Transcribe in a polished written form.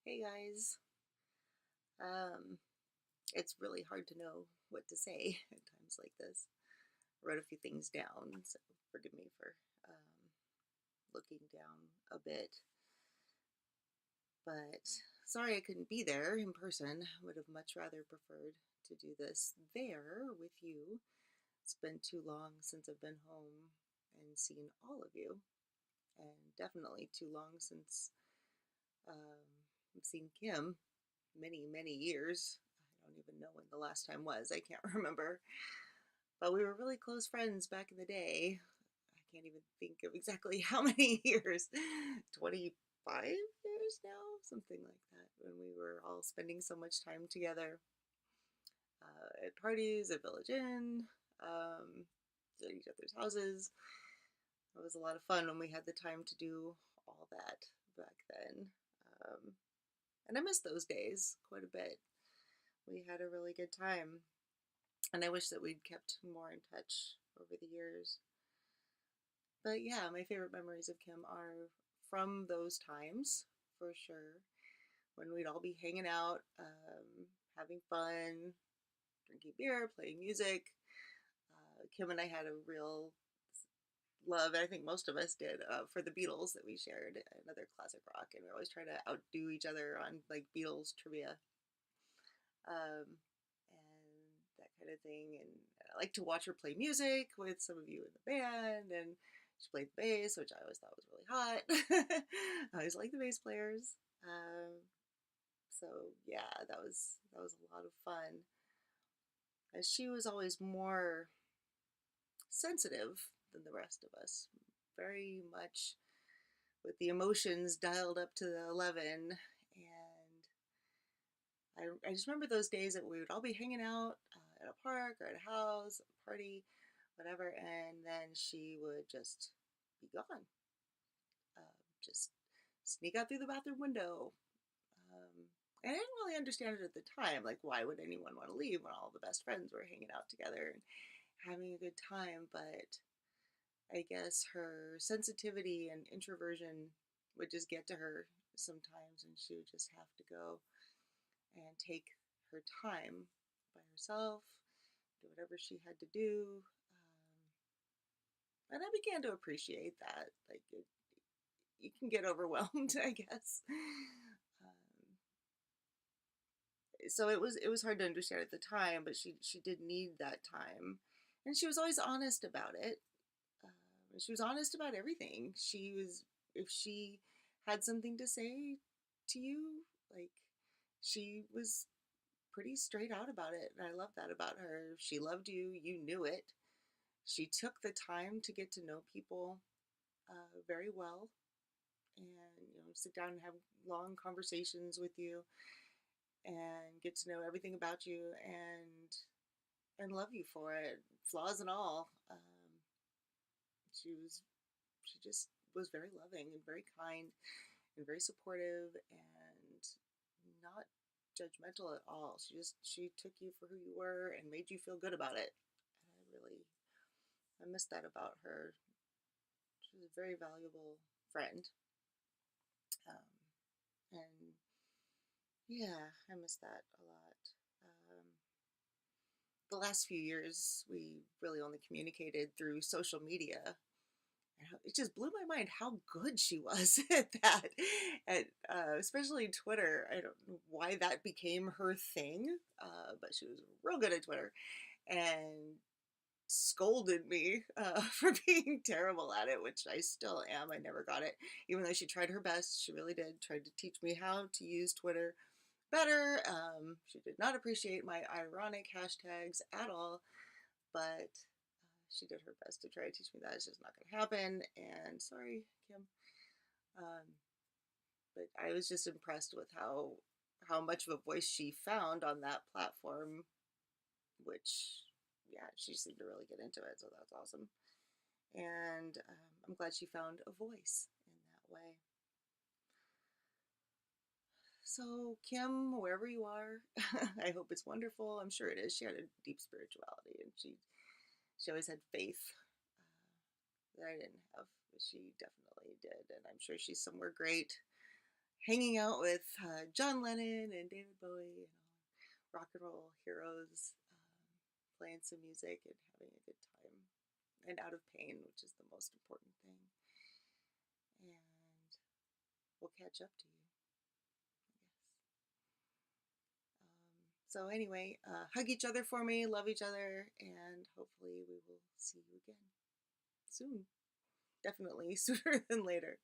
Hey guys. Um, it's really hard to know what to say at times like this. I wrote a few things down, so forgive me for looking down a bit. But sorry I couldn't be there in person. Would have much rather preferred to do this there with you. It's been too long since I've been home and seen all of you, and definitely too long since I've seen Kim. Many years. I don't even know when the last time was. I can't remember. But we were really close friends back in the day. I can't even think of exactly how many years. 25 years now? Something like that. When we were all spending so much time together at parties, at Village Inn, um, at each other's houses. It was a lot of fun when we had the time to do all that back then. Um, and I miss those days quite a bit. We had a really good time. And I wish that we'd kept more in touch over the years. But yeah, my favorite memories of Kim are from those times, for sure, when we'd all be hanging out, having fun, drinking beer, playing music. Kim and I had a real love, and I think most of us did, for the Beatles that we shared, another classic rock, and we always try to outdo each other on like Beatles trivia. And that kind of thing. And I like to watch her play music with some of you in the band. And she played the bass, which I always thought was really hot. I always liked the bass players. So yeah, that was a lot of fun. As she was always more sensitive than the rest of us, very much with the emotions dialed up to the 11. And I just remember those days that we would all be hanging out at a park or at a house, a party, whatever, and then she would just be gone. Just sneak out through the bathroom window. Um, and I didn't really understand it at the time. Like, why would anyone want to leave when all the best friends were hanging out together and having a good time? But I guess her sensitivity and introversion would just get to her sometimes, and she would just have to go and take her time by herself, do whatever she had to do. And I began to appreciate that. Like, you can get overwhelmed, I guess. So it was hard to understand at the time, but she did need that time, and she was always honest about it. She was honest about everything. She was If she had something to say to you, like, she was pretty straight out about it, and I love that about her. If she loved you, you knew it. She took the time to get to know people very well, and sit down and have long conversations with you, and get to know everything about you, and love you for it, flaws and all. She just was very loving and very kind and very supportive and not judgmental at all. She took you for who you were and made you feel good about it. And I miss that about her. She was a very valuable friend. And yeah, I miss that a lot. Um, the last few years, we really only communicated through social media. And it just blew my mind how good she was at that, at especially Twitter. I don't know why that became her thing, but she was real good at Twitter, and scolded me for being terrible at it, which I still am. I never got it, even though she tried her best. She really did. Tried to teach me how to use Twitter better. She did not appreciate my ironic hashtags at all, but she did her best to try to teach me that. It's just not going to happen. And sorry, Kim. Um, but I was just impressed with how much of a voice she found on that platform, which, yeah, she seemed to really get into it. So that's awesome. And I'm glad she found a voice in that way. So, Kim, wherever you are, I hope it's wonderful. I'm sure it is. She had a deep spirituality, and she always had faith that I didn't have, but she definitely did. And I'm sure she's somewhere great, hanging out with John Lennon and David Bowie and all rock and roll heroes, playing some music and having a good time and out of pain, which is the most important thing. And we'll catch up to you, I guess. So anyway, hug each other for me, love each other, and hopefully we will see you again soon. Definitely sooner than later.